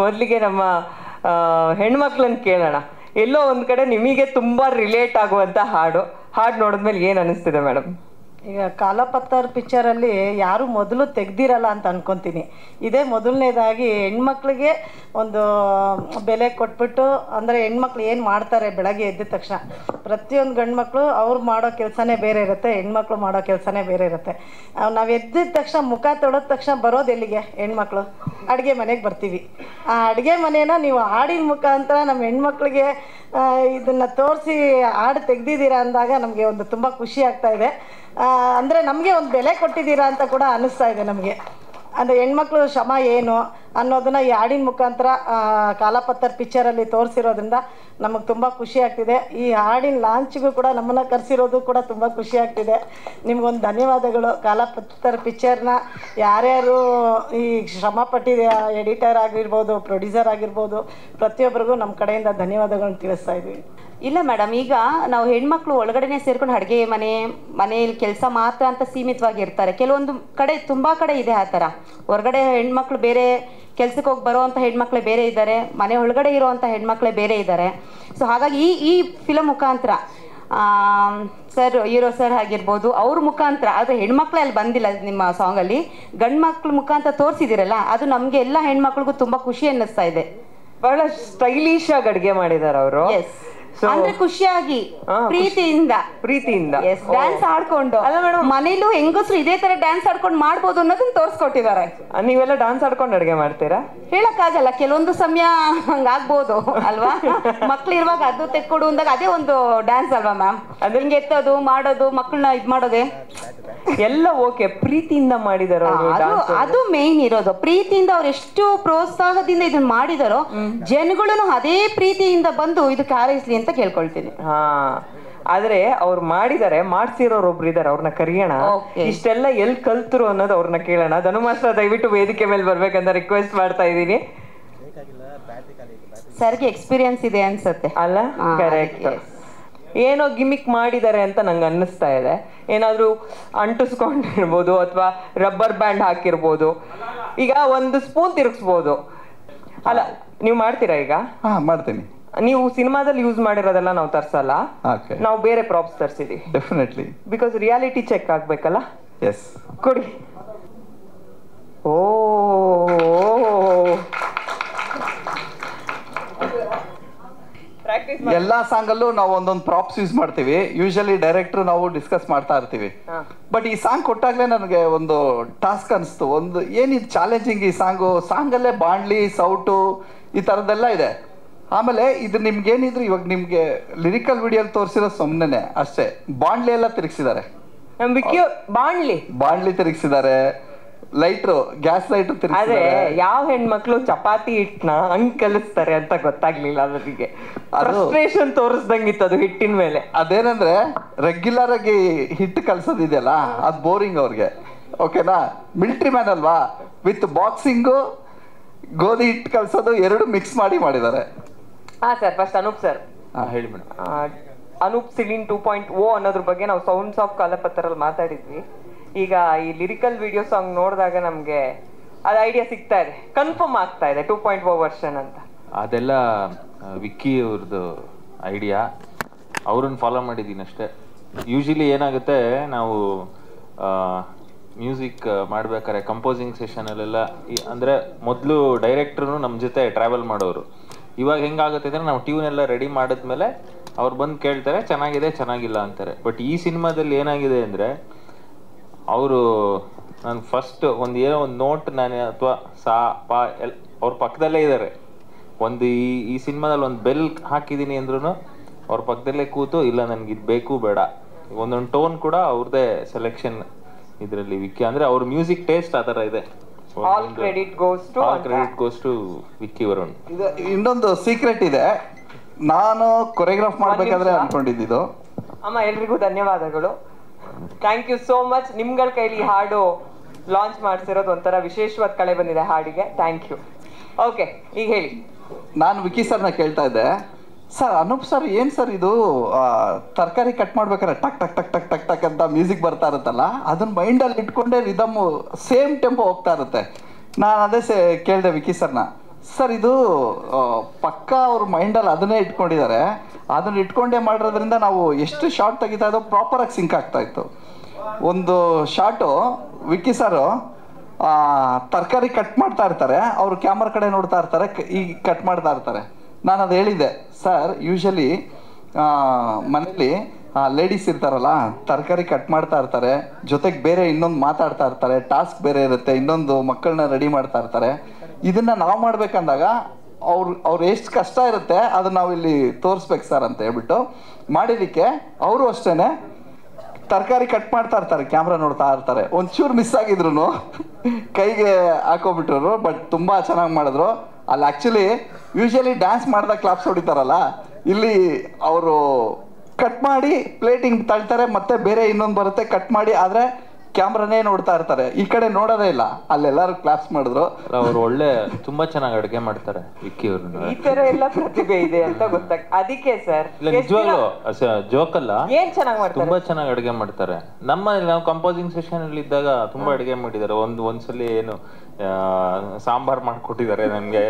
ಮೊದಲಿಗೆ ನಮ್ಮ ಹೆಣ್ಮಕ್ಳನ್ನ ಕೇಳೋಣ. ಎಲ್ಲೋ ಒಂದು ಕಡೆ ನಿಮಗೆ ತುಂಬ ರಿಲೇಟ್ ಆಗುವಂಥ ಹಾಡು ನೋಡಿದ್ಮೇಲೆ ಏನು ಅನಿಸ್ತಿದೆ ಮೇಡಮ್? ಈಗ ಕಾಲಪತ್ತರ್ ಪಿಕ್ಚರಲ್ಲಿ ಯಾರು ಮೊದಲು ತೆಗ್ದಿರಲ್ಲ ಅಂತ ಅನ್ಕೊತೀನಿ. ಇದೇ ಮೊದಲನೇದಾಗಿ ಹೆಣ್ಮಕ್ಳಿಗೆ ಒಂದು ಬೆಲೆ ಕೊಟ್ಬಿಟ್ಟು, ಅಂದರೆ ಹೆಣ್ಮಕ್ಳು ಏನು ಮಾಡ್ತಾರೆ ಬೆಳಗ್ಗೆ ಎದ್ದ ತಕ್ಷಣ, ಪ್ರತಿಯೊಂದು ಗಂಡು ಮಕ್ಕಳು ಅವ್ರು ಮಾಡೋ ಕೆಲಸನೇ ಬೇರೆ ಇರುತ್ತೆ, ಹೆಣ್ಮಕ್ಳು ಮಾಡೋ ಕೆಲಸನೇ ಬೇರೆ ಇರುತ್ತೆ. ನಾವು ಎದ್ದಿದ ತಕ್ಷಣ ಮುಖ ತೊಳೆದ ತಕ್ಷಣ ಬರೋದು ಎಲ್ಲಿಗೆ? ಹೆಣ್ಮಕ್ಳು ಅಡುಗೆ ಮನೆಗೆ ಬರ್ತೀವಿ. ಆ ಅಡುಗೆ ಮನೇನ ನೀವು ಹಾಡಿನ ಮುಖಾಂತರ ನಮ್ಮ ಹೆಣ್ಮಕ್ಳಿಗೆ ಇದನ್ನು ತೋರಿಸಿ ಹಾಡು ತೆಗ್ದಿದ್ದೀರಾ ಅಂದಾಗ ನಮಗೆ ಒಂದು ತುಂಬ ಖುಷಿ ಆಗ್ತಾಯಿದೆ. ಅಂದರೆ ನಮಗೆ ಒಂದು ಬೆಲೆ ಕೊಟ್ಟಿದ್ದೀರಾ ಅಂತ ಕೂಡ ಅನ್ನಿಸ್ತಾ ಇದೆ ನಮಗೆ. ಅಂದರೆ ಹೆಣ್ಮಕ್ಳು ಶ್ರಮ ಏನು ಅನ್ನೋದನ್ನು ಈ ಹಾಡಿನ ಮುಖಾಂತರ ಕಾಲಪತ್ತರ್ ಪಿಕ್ಚರಲ್ಲಿ ತೋರಿಸಿರೋದ್ರಿಂದ ನಮಗೆ ತುಂಬ ಖುಷಿ ಆಗ್ತಿದೆ. ಈ ಹಾಡಿನ ಲಾಂಚ್ಗೂ ಕೂಡ ನಮ್ಮನ್ನು ಕರೆಸಿರೋದು ಕೂಡ ತುಂಬ ಖುಷಿ ಆಗ್ತಿದೆ. ನಿಮಗೊಂದು ಧನ್ಯವಾದಗಳು. ಕಾಲಪತ್ತರ್ ಪಿಕ್ಚರ್ನ ಯಾರ್ಯಾರು ಈ ಶ್ರಮ ಪಟ್ಟಿದೆ, ಎಡಿಟರ್ ಆಗಿರ್ಬೋದು, ಪ್ರೊಡ್ಯೂಸರ್ ಆಗಿರ್ಬೋದು, ಪ್ರತಿಯೊಬ್ಬರಿಗೂ ನಮ್ಮ ಕಡೆಯಿಂದ ಧನ್ಯವಾದಗಳನ್ನ ತಿಳಿಸ್ತಾ ಇದ್ವಿ. ಇಲ್ಲ ಮೇಡಮ್, ಈಗ ನಾವು ಹೆಣ್ಮಕ್ಳು ಒಳಗಡೆನೆ ಸೇರ್ಕೊಂಡು ಅಡುಗೆ ಮನೆಯಲ್ಲಿ ಕೆಲಸ ಮಾತ್ರ ಅಂತ ಸೀಮಿತವಾಗಿರ್ತಾರೆ. ಕೆಲವೊಂದು ಕಡೆ ತುಂಬ ಕಡೆ ಇದೆ ಆ ಥರ. ಹೊರಗಡೆ ಹೆಣ್ಮಕ್ಳು ಬೇರೆ ಕೆಲ್ಸಕ್ಕೆ ಹೋಗಿ ಬರೋವಂಥ ಹೆಣ್ಮಕ್ಳೇ ಬೇರೆ ಇದ್ದಾರೆ, ಮನೆ ಒಳಗಡೆ ಇರೋವಂಥ ಹೆಣ್ಮಕ್ಳೇ ಬೇರೆ ಇದ್ದಾರೆ. ಸೊ ಹಾಗಾಗಿ ಈ ಫಿಲಮ್ ಮುಖಾಂತರ ಹೀರೋ ಸರ್ ಆಗಿರ್ಬೋದು, ಅವ್ರ ಮುಖಾಂತರ, ಆದರೆ ಹೆಣ್ಮಕ್ಳೇ ಅಲ್ಲಿ ಬಂದಿಲ್ಲ ನಿಮ್ಮ ಸಾಂಗಲ್ಲಿ, ಗಂಡು ಮಕ್ಳ ಮುಖಾಂತರ ತೋರಿಸಿದಿರಲ್ಲ, ಅದು ನಮಗೆ ಎಲ್ಲ ಹೆಣ್ಮಕ್ಳಿಗೂ ತುಂಬ ಖುಷಿ ಅನ್ನಿಸ್ತಾ ಇದೆ. ಬಹಳ ಸ್ಟೈಲಿಶ್ ಆಗಿ ಅಡುಗೆ ಮಾಡಿದ್ದಾರೆ ಅವರು. ಅಂದ್ರೆ ಖುಷಿಯಾಗಿ ಪ್ರೀತಿಯಿಂದ ಡ್ಯಾನ್ಸ್ ಆಡ್ಕೊಂಡು, ಅಲ್ಲ ಮೇಡಮ್, ಮನೇಲೂ ಹೆಂಗಸ್ರು ಇದೇ ತರ ಡ್ಯಾನ್ಸ್ ಆಡ್ಕೊಂಡು ಮಾಡ್ಬೋದು ಅನ್ನೋದನ್ನ ತೋರಿಸ್ಕೊಟ್ಟಿದ್ದಾರೆ. ನೀವೆಲ್ಲ ಡ್ಯಾನ್ಸ್ ಆಡ್ಕೊಂಡು ಅಡುಗೆ ಮಾಡ್ತೀರಾ? ಹೇಳಕ್ಕಾಗಲ್ಲ, ಕೆಲವೊಂದು ಸಮಯ ಹಂಗಾಗ್ಬೋದು ಅಲ್ವಾ. ಮಕ್ಳು ಇರುವಾಗ ಅದು ತೆಕ್ಕೊಡು ಅಂದಾಗ ಅದೇ ಒಂದು ಡ್ಯಾನ್ಸ್ ಅಲ್ವಾ ಮ್ಯಾಮ್? ಅದು ಹಿಂಗೆ ಎತ್ತೋದು ಮಾಡೋದು, ಮಕ್ಕಳನ್ನ ಇದು ಮಾಡೋದೇ ಎಲ್ಲ ಓಕೆ. ಪ್ರೀತಿಯಿಂದ ಮಾಡಿದಾರೋ ಅದು ಮೇನ್ ಇರೋದು. ಪ್ರೀತಿಯಿಂದ ಅವ್ರು ಎಷ್ಟು ಪ್ರೋತ್ಸಾಹದಿಂದ ಇದನ್ನ ಮಾಡಿದಾರೋ, ಜನಗಳು ಅದೇ ಪ್ರೀತಿಯಿಂದ ಬಂದು ಇದಕ್ಕೆ ಹಾರೈಸ್ಲಿ ಅಂತ ಕೇಳ್ಕೊಳ್ತೀನಿ. ಆದ್ರೆ ಅವ್ರು ಮಾಡಿದಾರೆ, ಮಾಡ್ಸಿರೋರು ಒಬ್ರು ಇದಾರೆ, ಅವ್ರನ್ನ ಕರಿಯೋಣ. ಇಷ್ಟೆಲ್ಲ ಎಲ್ಲಿ ಕಲ್ತರು ಅನ್ನೋದು ಅವ್ರನ್ನ ಕೇಳೋಣ. ಧನು ಮಾಸ್ಟರ್ ದಯವಿಟ್ಟು ವೇದಿಕೆ ಮೇಲೆ ಬರ್ಬೇಕಂತ ರಿಕ್ವೆಸ್ಟ್ ಮಾಡ್ತಾ ಇದ್ದೀನಿ. ಸರ್ಗೆ ಎಕ್ಸ್ಪೀರಿಯನ್ಸ್ ಇದೆ ಅನ್ಸುತ್ತೆ ಅಲ್ಲ? ಕರೆಕ್ಟ್. ಏನೋ ಗಿಮಿಕ್ ಮಾಡಿದ್ದಾರೆ ಅಂತ ನಂಗೆ ಅನ್ನಿಸ್ತಾ ಇದೆ. ಏನಾದರೂ ಅಂಟಿಸ್ಕೊಂಡಿರ್ಬೋದು ಅಥವಾ ರಬ್ಬರ್ ಬ್ಯಾಂಡ್ ಹಾಕಿರ್ಬೋದು. ಈಗ ಒಂದು ಸ್ಪೂನ್ ತಿರುಗಿಸ್ಬೋದು ಅಲ್ಲ? ನೀವು ಮಾಡ್ತೀರಾ? ಈಗ ಮಾಡ್ತೀನಿ. ನೀವು ಸಿನಿಮಾದಲ್ಲಿ ಯೂಸ್ ಮಾಡಿರೋದೆಲ್ಲ ನಾವು ತರ್ಸಲ್ಲ, ನಾವು ಬೇರೆ ಪ್ರಾಪ್ಸ್ ತರಿಸಿದೀವಿ. ಡೆಫಿನೆಟ್ಲಿ, ಬಿಕಾಸ್ ರಿಯಾಲಿಟಿ ಚೆಕ್ ಆಗ್ಬೇಕಲ್ಲ. ಎಸ್, ಕೊಡಿ. ಓ ಎಲ್ಲಾ ಸಾಂಗಲ್ಲೂ ನಾವು ಒಂದೊಂದು ಪ್ರಾಪ್ಸ್ ಯೂಸ್ ಮಾಡ್ತೀವಿ. ಯೂಶಲಿ ಡೈರೆಕ್ಟರ್ ನಾವು ಡಿಸ್ಕಸ್ ಮಾಡ್ತಾ ಇರ್ತೀವಿ. ಬಟ್ ಈ ಸಾಂಗ್ ಕೊಟ್ಟಾಗ್ಲೇ ನನಗೆ ಒಂದು ಟಾಸ್ಕ್ ಅನಿಸ್ತು. ಒಂದು ಏನಿದು ಚಾಲೆಂಜಿಂಗ್ ಈ ಸಾಂಗಲ್ಲೇ ಬಾಣ್ಲಿ, ಸೌಟು, ಈ ಥರದ್ದೆಲ್ಲ ಇದೆ. ಆಮೇಲೆ ಇದು ನಿಮ್ಗೇನಿದ್ರು ಇವಾಗ ನಿಮ್ಗೆ ಲಿರಿಕಲ್ ವಿಡಿಯೋಲಿ ತೋರಿಸಿರೋ ಸುಮ್ಮನೆ ಅಷ್ಟೇ. ಬಾಣ್ಲಿ ಎಲ್ಲ ತಿರುಗಿಸಿದ್ದಾರೆ, ಬಾಣ್ಲಿ ತಿರುಗಿಸಿದ್ದಾರೆ, ಲೈಟ್ರು, ಗ್ಯಾಸ್ ಲೈಟ್ರು ತಿರುಗಿಸಿದ್ದಾರೆ. ಯಾವ ಹೆಣ್ಮಕ್ಳು ಚಪಾತಿ ಹಿಟ್ಟನ್ನ ಹಂಗ್ ಕಲಿಸ್ತಾರೆ ಅಂತ ಗೊತ್ತಾಗ್ಲಿಲ್ಲ ಅವರಿಗೆ. ಫ್ರಸ್ಟ್ರೇಷನ್ ತೋರಿಸ್ದಂಗಿತ್ತು ಅದು ಹಿಟ್ಟಿನ ಮೇಲೆ. ಅದೇನಂದ್ರೆ ರೆಗ್ಯುಲರ್ ಆಗಿ ಹಿಟ್ಟು ಕಲ್ಸೋದಿದೆಯಲ್ಲ, ಅದು ಬೋರಿಂಗ್ ಅವ್ರಿಗೆ. ಓಕೆನಾ? ಮಿಲಿಟರಿ ಮ್ಯಾನ್ ಅಲ್ವಾ, ವಿತ್ ಬಾಕ್ಸಿಂಗು ಗೋಧಿ ಹಿಟ್ಟು ಕಲ್ಸೋದು ಎರಡು ಮಿಕ್ಸ್ ಮಾಡಿದ್ದಾರೆ. ಸರ್ ಫಸ್ಟ್ ಅನೂಪ್ ಸರ್ ಹೇಳಿ ಮೇಡಮ್. ಅನೂಪ್ ಸಿಲಿನ್ 2.0 ಅನ್ನೋದ್ರ ಬಗ್ಗೆ ನಾವು ಸೌಂಡ್ಸ್ ಆಫ್ ಕಾಲಪತ್ತರಲ್ಲಿ ಮಾತಾಡಿದ್ವಿ. ಈಗ ಈ ಲಿರಿಕಲ್ ವಿಡಿಯೋ ಸಾಂಗ್ ನೋಡಿದಾಗ ನಮಗೆ ಅದು ಐಡಿಯಾ ಸಿಗ್ತಾ ಇದೆ, ಕನ್ಫರ್ಮ್ ಆಗ್ತಾ ಇದೆ 2.0 ವರ್ಷನ್ ಅಂತ. ಅದೆಲ್ಲ ವಿಕ್ಕಿ ಅವ್ರದ್ದು ಐಡಿಯಾ, ಅವ್ರನ್ನ ಫಾಲೋ ಮಾಡಿದ್ದೀನಿ ಅಷ್ಟೇ. ಯೂಶಲಿ ಏನಾಗುತ್ತೆ, ನಾವು ಮ್ಯೂಸಿಕ್ ಮಾಡ್ಬೇಕಾದ್ರೆ ಕಂಪೋಸಿಂಗ್ ಸೆಷನಲ್ಲೆಲ್ಲ ಅಂದರೆ ಮೊದಲು ಡೈರೆಕ್ಟ್ರು ನಮ್ಮ ಜೊತೆ ಟ್ರಾವೆಲ್ ಮಾಡೋರು. ಇವಾಗ ಹೆಂಗಾಗುತ್ತೆ ಅಂದರೆ ನಾವು ಟ್ಯೂನ್ ಎಲ್ಲ ರೆಡಿ ಮಾಡಿದ್ಮೇಲೆ ಅವ್ರು ಬಂದು ಕೇಳ್ತಾರೆ, ಚೆನ್ನಾಗಿದೆ ಚೆನ್ನಾಗಿಲ್ಲ ಅಂತಾರೆ. ಬಟ್ ಈ ಸಿನಿಮಾದಲ್ಲಿ ಏನಾಗಿದೆ ಅಂದರೆ, ಅವರು ನಾನು ಫಸ್ಟ್ ಏನೋ ಒಂದು ನೋಟ್ ನಾನು ಅಥವಾ ಸಾ ಪಾ ಅವ್ರ ಪಕ್ಕದಲ್ಲೇ ಇದ್ದಾರೆ. ಈ ಸಿನಿಮಾದಲ್ಲಿ ಒಂದು ಬೆಲ್ ಹಾಕಿದ್ದೀನಿ ಅಂದ್ರೂ ಅವ್ರ ಪಕ್ಕದಲ್ಲೇ ಕೂತು, ಇಲ್ಲ ನನಗೆ ಇದು ಬೇಕು ಬೇಡ, ಒಂದೊಂದು ಟೋನ್ ಕೂಡ ಅವ್ರದ್ದೇ ಸೆಲೆಕ್ಷನ್ ಇದರಲ್ಲಿ. ವಿಕ್ಕಿ ಅಂದರೆ ಅವ್ರ ಮ್ಯೂಸಿಕ್ ಟೇಸ್ಟ್ ಆ ಥರ ಇದೆ. All credit goes to Vicky Varun. ಇನ್ನೊಂದು ಸೀಕ್ರೆಟ್ ಇದೆ, ನಾನು ಕೊರಿಯೋಗ್ರಾಫ್ ಮಾಡಬೇಕಾದ್ರೆ ಅನ್ಕೊಂಡಿದ್ದು. ಅಮ್ಮ ಎಲ್ರಿಗೂ ಧನ್ಯವಾದಗಳು, ಥ್ಯಾಂಕ್ ಯು ಸೋ ಮಚ್. ನಿಮ್ಗಳ ಕೈಲಿ ಹಾಡು ಲಾಂಚ್ ಮಾಡಿಸಿರೋದು ಒಂಥರ ವಿಶೇಷವಾದ ಕಳೆ ಬಂದಿದೆ ಹಾಡಿಗೆ, ಥ್ಯಾಂಕ್ ಯು. ಓಕೆ, ಈಗ ಹೇಳಿ. ನಾನು ವಿಕ್ಕಿ ಸರ್ನ ಕೇಳ್ತಾ ಇದ್ದೆ, ಸರ್ ಅನೂಪ್ ಸರ್ ಏನು ಸರ್ ಇದು ತರಕಾರಿ ಕಟ್ ಮಾಡ್ಬೇಕಾದ್ರೆ ಟಕ್ ಟಕ್ ಟಕ್ ಟಕ್ ಟಕ್ ಟಕ್ ಅಂತ ಮ್ಯೂಸಿಕ್ ಬರ್ತಾ ಇರುತ್ತಲ್ಲ, ಅದನ್ನ ಮೈಂಡಲ್ಲಿ ಇಟ್ಕೊಂಡೇ ರಿದಮ್ಮು ಸೇಮ್ ಟೆಂಪೋ ಹೋಗ್ತಾ ಇರುತ್ತೆ. ನಾನು ಅದೇ ಕೇಳಿದೆ ವಿಕ್ಕಿ ಸರ್ನ, ಸರ್ ಇದು ಪಕ್ಕ ಅವ್ರ ಮೈಂಡಲ್ಲಿ ಅದನ್ನೇ ಇಟ್ಕೊಂಡಿದ್ದಾರೆ. ಅದನ್ನ ಇಟ್ಕೊಂಡೇ ಮಾಡಿರೋದ್ರಿಂದ ನಾವು ಎಷ್ಟು ಶಾರ್ಟ್ ತೆಗಿತಾ ಇದ್ದೋ ಪ್ರಾಪರಾಗಿ ಸಿಂಕ್ ಆಗ್ತಾ ಇತ್ತು. ಒಂದು ಶಾರ್ಟು ವಿಕ್ಕಿ ಸರು ತರಕಾರಿ ಕಟ್ ಮಾಡ್ತಾ ಇರ್ತಾರೆ, ಅವರು ಕ್ಯಾಮ್ರಾ ಕಡೆ ನೋಡ್ತಾ ಇರ್ತಾರೆ, ಈಗ ಕಟ್ ಮಾಡ್ತಾ ಇರ್ತಾರೆ. ನಾನು ಅದು ಹೇಳಿದ್ದೆ, ಸರ್ ಯೂಶಲಿ ಮನೇಲಿ ಲೇಡೀಸ್ ಇರ್ತಾರಲ್ಲ, ತರಕಾರಿ ಕಟ್ ಮಾಡ್ತಾ ಇರ್ತಾರೆ, ಜೊತೆಗೆ ಬೇರೆ ಇನ್ನೊಂದು ಮಾತಾಡ್ತಾ ಇರ್ತಾರೆ, ಟಾಸ್ಕ್ ಬೇರೆ ಇರುತ್ತೆ, ಇನ್ನೊಂದು ಮಕ್ಕಳನ್ನ ರೆಡಿ ಮಾಡ್ತಾ ಇರ್ತಾರೆ. ಇದನ್ನ ನಾವು ಮಾಡ್ಬೇಕಂದಾಗ ಅವ್ರು ಎಷ್ಟು ಕಷ್ಟ ಇರುತ್ತೆ ಅದನ್ನ ನಾವು ಇಲ್ಲಿ ತೋರಿಸ್ಬೇಕು ಸರ್ ಅಂತ ಹೇಳ್ಬಿಟ್ಟು ಮಾಡಿದಕ್ಕೆ ಅವರು ಅಷ್ಟೇನೆ ತರಕಾರಿ ಕಟ್ ಮಾಡ್ತಾ ಇರ್ತಾರೆ, ಕ್ಯಾಮ್ರಾ ನೋಡ್ತಾ ಇರ್ತಾರೆ. ಒಂಚೂರು ಮಿಸ್ ಆಗಿದ್ರು ಕೈಗೆ ಹಾಕೋಬಿಟ್ರು, ಬಟ್ ತುಂಬಾ ಚೆನ್ನಾಗಿ ಮಾಡಿದ್ರು. ಅಲ್ಲಿ ಆಕ್ಚುಲಿ ಯೂಶಲಿ ಡ್ಯಾನ್ಸ್ ಮಾಡಿದಾಗ ಕ್ಲಾಪ್ಸ್ ಹೊಡಿತಾರಲ್ಲ, ಇಲ್ಲಿ ಅವರು ಕಟ್ ಮಾಡಿ ಪ್ಲೇಟಿಂಗ್ ತಳ್ತಾರೆ, ಮತ್ತೆ ಬೇರೆ ಇನ್ನೊಂದು ಬರುತ್ತೆ ಕಟ್ ಮಾಡಿ, ಆದ್ರೆ ಕ್ಯಾಮ್ರಾನೇ ನೋಡ್ತಾ ಇರ್ತಾರೆ, ಈ ಕಡೆ ನೋಡೋದೇ ಇಲ್ಲ. ಅಲ್ಲೆಲ್ಲರೂ ಕ್ಲಾಪ್ಸ್ ಮಾಡಿದ್ರು. ಅವ್ರು ಒಳ್ಳೆ ತುಂಬಾ ಚೆನ್ನಾಗಿ ಅಡುಗೆ ಮಾಡ್ತಾರೆ ವಿಕ್ಕಿ ಅವ್ರನ್ನ. ಈ ತರ ಎಲ್ಲ ಪ್ರತಿಭೆ ಇದೆ ಅಂತ ಅದಕ್ಕೆ ಸರ್ ಇಲ್ಲ ನಿಜವಾಗ್ಲು ಜೋಕ್ ಅಲ್ಲ, ಏನ್ ಚೆನ್ನಾಗಿ ಮಾಡ್ತಾರೆ, ತುಂಬಾ ಚೆನ್ನಾಗಿ ಅಡುಗೆ ಮಾಡ್ತಾರೆ. ನಾವು ಕಂಪೋಸಿಂಗ್ ಸೆಷನ್ ಅಲ್ಲಿ ಇದ್ದಾಗ ತುಂಬಾ ಅಡುಗೆ ಮಾಡಿದ್ದಾರೆ. ಒಂದ್ಸಲಿ ಏನು ಸಾಂಬಾರ್ ಮಾಡ್ಕೊಟ್ಟಿದ್ದಾರೆ ನನ್ಗೆ.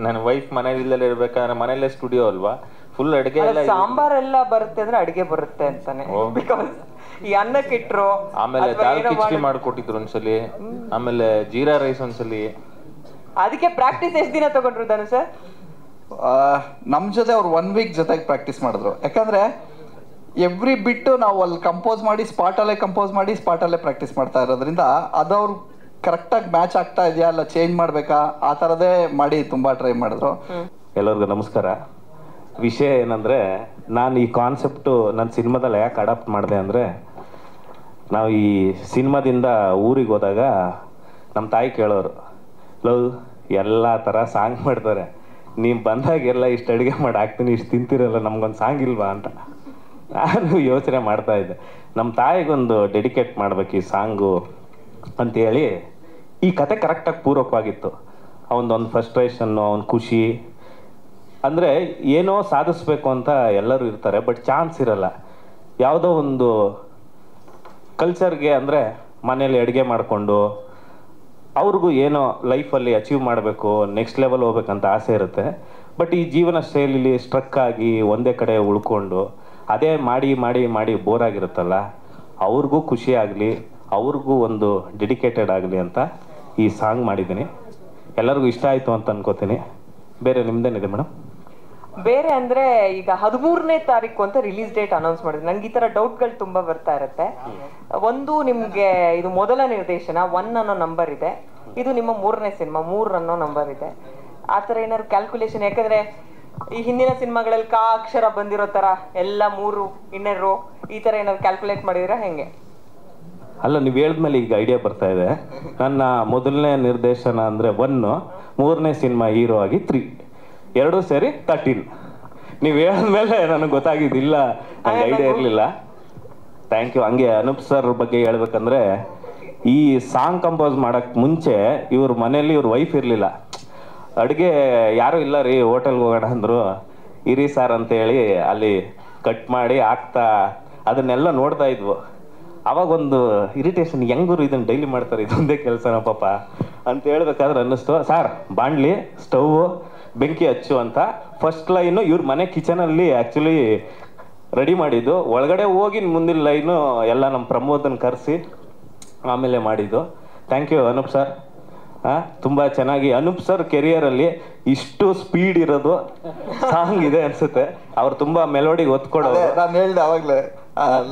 ನನ್ನ ವೈಫ್ ಮನೇಲಿ ಇಲ್ಲೇ ಇರ್ಬೇಕಾದ್ರೆ, ಮನೇಲೆ ಸ್ಟುಡಿಯೋ ಅಲ್ವಾ, ಫುಲ್ ಅಡುಗೆ ಎಲ್ಲ. ಸಾಂಬಾರ್ ಎಲ್ಲ ಬರುತ್ತೆ ಅಂದ್ರೆ ಅಡುಗೆ ಬರುತ್ತೆ ಅಂತಾನೆ. ಬಿಕಾಸ್ ಈ ಅನ್ನಕ್ಕಿಟ್ರು, ಆಮೇಲೆ ದಾಲ್ ಕಿಚಡಿ ಮಾಡ್ಕೊಟ್ಟಿದ್ರು ಒಂದ್ಸಲಿ, ಆಮೇಲೆ ಜೀರಾ ರೈಸ್ ಒಂದ್ಸಲಿ. ಅದಕ್ಕೆ ಪ್ರಾಕ್ಟೀಸ್ ಎಷ್ಟು ದಿನ ತಗೊಂಡ್ರು ಧನು ಸರ್? ನಮ್ ಜೊತೆ ಅವ್ರು 1 ವೀಕ್ ಜೊತೆಗೆ ಪ್ರಾಕ್ಟೀಸ್ ಮಾಡಿದ್ರು. ಯಾಕಂದ್ರೆ ಎವ್ರಿ ಬಿಟ್ಟು ನಾವು ಅಲ್ಲಿ ಕಂಪೋಸ್ ಮಾಡಿ ಸ್ಪಾಟಲ್ಲೇ ಪ್ರಾಕ್ಟೀಸ್ ಮಾಡ್ತಾ ಇರೋದ್ರಿಂದ ಅದು ಅವ್ರು ಕರೆಕ್ಟಾಗಿ ಮ್ಯಾಚ್ ಆಗ್ತಾ ಇದೆಯಾ ಅಲ್ಲ ಚೇಂಜ್ ಮಾಡ್ಬೇಕಾ ಆ ಥರದೇ ಮಾಡಿ ತುಂಬಾ ಟ್ರೈ ಮಾಡಿದ್ರು. ಎಲ್ಲರಿಗೂ ನಮಸ್ಕಾರ. ವಿಷಯ ಏನಂದರೆ, ನಾನು ಈ ಕಾನ್ಸೆಪ್ಟು ನನ್ನ ಸಿನಿಮಾದಲ್ಲಿ ಯಾಕೆ ಅಡಾಪ್ಟ್ ಮಾಡಿದೆ ಅಂದರೆ, ನಾವು ಈ ಸಿನಿಮಾದಿಂದ ಊರಿಗೆ ಹೋದಾಗ ನಮ್ಮ ತಾಯಿ ಕೇಳೋರು, ಲವ್ ಎಲ್ಲ ಥರ ಸಾಂಗ್ ಮಾಡ್ತಾರೆ, ನೀವು ಬಂದಾಗೆಲ್ಲ ಇಷ್ಟು ಅಡುಗೆ ಮಾಡಿ ಹಾಕ್ತೀನಿ, ಇಷ್ಟು ತಿಂತಿರಲ್ಲ, ನಮ್ಗೊಂದು ಸಾಂಗ್ ಇಲ್ವಾ ಅಂತ ನಾನು ಯೋಚನೆ ಮಾಡ್ತಾಯಿದ್ದೆ. ನಮ್ಮ ತಾಯಿಗೊಂದು ಡೆಡಿಕೇಟ್ ಮಾಡ್ಬೇಕು ಈ ಸಾಂಗು ಅಂತೇಳಿ. ಈ ಕತೆ ಕರೆಕ್ಟಾಗಿ ಪೂರಕವಾಗಿತ್ತು. ಅವನದೊಂದು ಫ್ರಸ್ಟ್ರೇಷನ್ನು, ಅವನ ಖುಷಿ, ಅಂದರೆ ಏನೋ ಸಾಧಿಸ್ಬೇಕು ಅಂತ ಎಲ್ಲರೂ ಇರ್ತಾರೆ, ಬಟ್ ಚಾನ್ಸ್ ಇರಲ್ಲ. ಯಾವುದೋ ಒಂದು ಕಲ್ಚರ್ಗೆ ಅಂದರೆ ಮನೇಲಿ ಅಡುಗೆ ಮಾಡಿಕೊಂಡು ಅವ್ರಿಗೂ ಏನೋ ಲೈಫಲ್ಲಿ ಅಚೀವ್ ಮಾಡಬೇಕು, ನೆಕ್ಸ್ಟ್ ಲೆವೆಲ್ ಹೋಗ್ಬೇಕಂತ ಆಸೆ ಇರುತ್ತೆ. ಬಟ್ ಈ ಜೀವನ ಶೈಲಿಲಿ ಸ್ಟ್ರಕ್ ಆಗಿ ಒಂದೇ ಕಡೆ ಉಳ್ಕೊಂಡು ಅದೇ ಮಾಡಿ ಮಾಡಿ ಮಾಡಿ ಬೋರ್ ಆಗಿರುತ್ತಲ್ಲ, ಅವ್ರಿಗೂ ಖುಷಿ ಆಗಲಿ, ಅವ್ರಿಗೂ ಒಂದು ಡೆಡಿಕೇಟೆಡ್ ಆಗಲಿ ಅಂತ ಈ ಸಾಂಗ್ ಮಾಡಿದ್ದೀನಿ. ಎಲ್ಲರಿಗೂ ಇಷ್ಟ ಆಯಿತು ಅಂತ ಅನ್ಕೋತೀನಿ. ಬೇರೆ ನಿಮ್ದೇನಿದೆ ಮೇಡಮ್? ಬೇರೆ ಅಂದ್ರೆ ಈಗ 13ನೇ ತಾರೀಕು ಅಂತ ರಿಲೀಸ್ ಡೇಟ್ ಅನೌನ್ಸ್ ಮಾಡಿದ್ರು. ನಂಗೆ ಈ ತರ ಡೌಟ್ಗಳು ತುಂಬಾ ಬರ್ತಾ ಇರುತ್ತೆ. ಒಂದು, ನಿಮ್ಗೆ ಇದು ಮೊದಲ ನಿರ್ದೇಶನ, 1 ಅನ್ನೋ ನಂಬರ್ ಇದೆ. ಇದು ನಿಮ್ಮ 3ನೇ ಸಿನಿಮಾ, 3 ಅನ್ನೋ ನಂಬರ್ ಇದೆ. ಆ ತರ ಏನಾದ್ರು ಕ್ಯಾಲ್ಕುಲೇಷನ್? ಯಾಕಂದ್ರೆ ಈ ಹಿಂದಿನ ಸಿನಿಮಾಗಳಲ್ಲಿ ಅಕ್ಷರ ಬಂದಿರೋ ತರ ಎಲ್ಲ 3 ಇನ್ನರ್ ರೋ ಈ ತರ ಏನಾದ್ರು ಕ್ಯಾಲ್ಕುಲೇಟ್ ಮಾಡಿದಿರಾ ಹೆಂಗೆ? ಅಲ್ಲ, ನೀವು ಹೇಳಿದ್ಮೇಲೆ ಈಗ ಐಡಿಯಾ ಬರ್ತಾ ಇದೆ. ನನ್ನ ಮೊದಲನೇ ನಿರ್ದೇಶನ ಅಂದರೆ 1, 3ನೇ ಸಿನಿಮಾ ಹೀರೋ ಆಗಿ 3, ಎರಡೂ ಸೇರಿ 13. ನೀವು ಹೇಳಿದ್ಮೇಲೆ ನನಗೆ ಗೊತ್ತಾಗಿದ್ದಿಲ್ಲ, ನನಗೆ ಐಡಿಯಾ ಇರಲಿಲ್ಲ. Thank you. ಹಂಗೆ ಅನೂಪ್ ಸರ್ ಬಗ್ಗೆ ಹೇಳ್ಬೇಕಂದ್ರೆ, ಈ ಸಾಂಗ್ ಕಂಪೋಸ್ ಮಾಡೋಕ್ಕೆ ಮುಂಚೆ ಇವ್ರ ಮನೇಲಿ ಇವ್ರ ವೈಫ್ ಇರಲಿಲ್ಲ. ಅಡುಗೆ ಯಾರೂ ಇಲ್ಲ ರೀ, ಹೋಟೆಲ್ಗೆ ಹೋಗೋಣ ಅಂದರು. ಇರಿ ಸಾರ್ ಅಂತೇಳಿ ಅಲ್ಲಿ ಕಟ್ ಮಾಡಿ ಹಾಕ್ತಾ ಅದನ್ನೆಲ್ಲ ನೋಡ್ತಾ ಇದ್ವು. ಅವಾಗೊಂದು ಇರಿಟೇಷನ್, ಹೆಂಗರು ಇದನ್ನು ಡೈಲಿ ಮಾಡ್ತಾರೆ, ಇದೊಂದೇ ಕೆಲಸನ ಪಾಪ ಅಂತ ಹೇಳ್ಬೇಕಾದ್ರೆ ಅನ್ನಿಸ್ತು, ಸಾರ್ ಬಾಣಲಿ ಸ್ಟೌವು ಬೆಂಕಿ ಹಚ್ಚು ಅಂತ. ಫಸ್ಟ್ ಲೈನು ಇವ್ರ ಮನೆ ಕಿಚನಲ್ಲಿ ಆ್ಯಕ್ಚುಲಿ ರೆಡಿ ಮಾಡಿದ್ದು. ಒಳಗಡೆ ಹೋಗಿ ಮುಂದಿನ ಲೈನು ಎಲ್ಲ ನಮ್ಮ ಪ್ರಮೋದನ್ ಕರೆಸಿ ಆಮೇಲೆ ಮಾಡಿದ್ದು. Thank you Anoop sir. ತುಂಬ ಚೆನ್ನಾಗಿ, ಅನೂಪ್ ಸರ್ ಕೆರಿಯರಲ್ಲಿ ಇಷ್ಟು ಸ್ಪೀಡ್ ಇರೋದು ಸಾಂಗ್ ಇದೆ ಅನ್ಸುತ್ತೆ. ಅವ್ರು ತುಂಬ ಮೆಲೋಡಿಗೆ ಒತ್ತು ಕೊಡೋದು. ನಾನು ಹೇಳ್ದೆ ಅವಾಗಲೇ,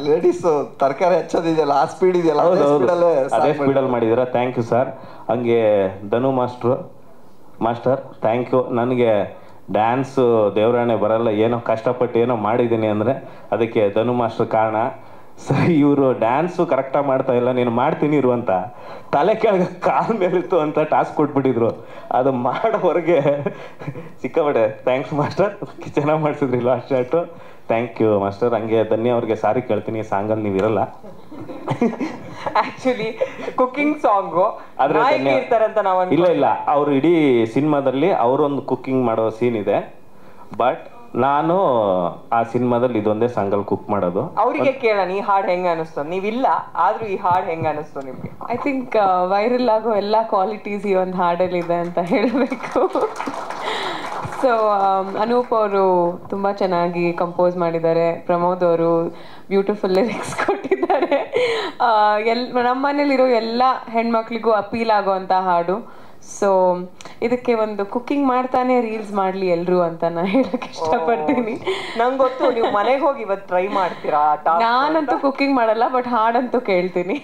ಲೇಡೀಸ್ ತರಕಾರಿ ಹಚ್ಚೋದಿದೆಯಲ್ಲ ಆ ಸ್ಪೀಡ್ ಇದೆಯಲ್ಲ, ಅದೇ ಸ್ಪೀಡಲ್ಲಿ ಮಾಡಿದ್ದೀರಾ. Thank you sir. ಹಂಗೆ ಧನು ಮಾಸ್ಟರ್ ಥ್ಯಾಂಕ್ ಯು. ನನಗೆ ಡ್ಯಾನ್ಸು ದೇವರಾಣೆ ಬರಲ್ಲ, ಏನೋ ಕಷ್ಟಪಟ್ಟು ಏನೋ ಮಾಡಿದ್ದೀನಿ ಅಂದರೆ ಅದಕ್ಕೆ ಧನು ಮಾಸ್ಟರ್ ಕಾರಣ. ಸರಿ, ಇವರು ಡ್ಯಾನ್ಸು ಕರೆಕ್ಟಾಗಿ ಮಾಡ್ತಾ ಇಲ್ಲ, ನೀನು ಮಾಡ್ತೀನಿ ಇರು ಅಂತ ತಲೆ ಕೆಳಗೆ ಕಾಲ ಮೇಲಿತ್ತು ಅಂತ ಟಾಸ್ಕ್ ಕೊಟ್ಬಿಟ್ಟಿದ್ರು. ಅದು ಮಾಡೋವರೆಗೆ ಸಿಕ್ಕಾಬಟ್ಟೆ. ಥ್ಯಾಂಕ್ಸ್ ಮಾಸ್ಟರ್, ಚೆನ್ನಾಗಿ ಮಾಡಿಸಿದ್ರಿ last shot. Thank you master. ಹಂಗೆ ಧನ್ಯ ಅವ್ರಿಗೆ ಸಾರಿ ಕೇಳ್ತೀನಿ, ಸಾಂಗಲ್ಲಿ ನೀವು ಇರಲ್ಲ. ಆಕ್ಚುಲಿ ಕುಕಿಂಗ್ ಸಾಂಗು ಆದ್ರೆ ಇಲ್ಲ, ಅವ್ರು ಇಡೀ ಸಿನಿಮಾದಲ್ಲಿ ಅವರೊಂದು ಕುಕಿಂಗ್ ಮಾಡೋ ಸೀನ್ ಇದೆ. ಬಟ್ ನಾನು ಆ ಸಿನಿಮಾದಲ್ಲಿ ಇದೊಂದೇ ಸಾಂಗಲ್ಲಿ ಕುಕ್ ಮಾಡೋದು. ಅವರಿಗೆ ಕೇಳೋಣ, ಈ ಹಾಡು ಹೆಂಗ ಅನಿಸ್ತು? ನೀವಿಲ್ಲ ಆದ್ರೂ ಈ ಹಾಡು ಹೆಂಗ ಅನಿಸ್ತು ನಿಮ್ಗೆ? ಐ ಥಿಂಕ್ ವೈರಲ್ ಆಗೋ ಎಲ್ಲ ಕ್ವಾಲಿಟೀಸ್ ಈ ಒಂದು ಹಾಡಲ್ಲಿ ಇದೆ ಅಂತ ಹೇಳಬೇಕು. ಸೊ ಅನೂಪ್ ಅವರು ತುಂಬ ಚೆನ್ನಾಗಿ ಕಂಪೋಸ್ ಮಾಡಿದ್ದಾರೆ. ಪ್ರಮೋದ್ ಅವರು ಬ್ಯೂಟಿಫುಲ್ ಲಿರಿಕ್ಸ್ ಕೊಟ್ಟಿದ್ದಾರೆ. ನಮ್ಮ ಮನೇಲಿರೋ ಎಲ್ಲ ಹೆಣ್ಮಕ್ಳಿಗೂ ಅಪೀಲ್ ಆಗೋವಂಥ ಹಾಡು. ಸೊ ಇದಕ್ಕೆ ಒಂದು ಕುಕ್ಕಿಂಗ್ ಮಾಡ್ತಾನೆ ರೀಲ್ಸ್ ಮಾಡ್ಲಿ ಎಲ್ರು ಅಂತ ನಾನು ಹೇಳಕ್ ಇಷ್ಟಪಡ್ತೀನಿ. ನಂಗೆ ಗೊತ್ತು ನೀವು ಮನೆಗೆ ಹೋಗಿ ಇವತ್ತು ಟ್ರೈ ಮಾಡ್ತೀರಾ. ನಾನಂತೂ ಕುಕ್ಕಿಂಗ್ ಮಾಡಲ್ಲ, ಬಟ್ ಹಾಡಂತೂ ಕೇಳ್ತೀನಿ.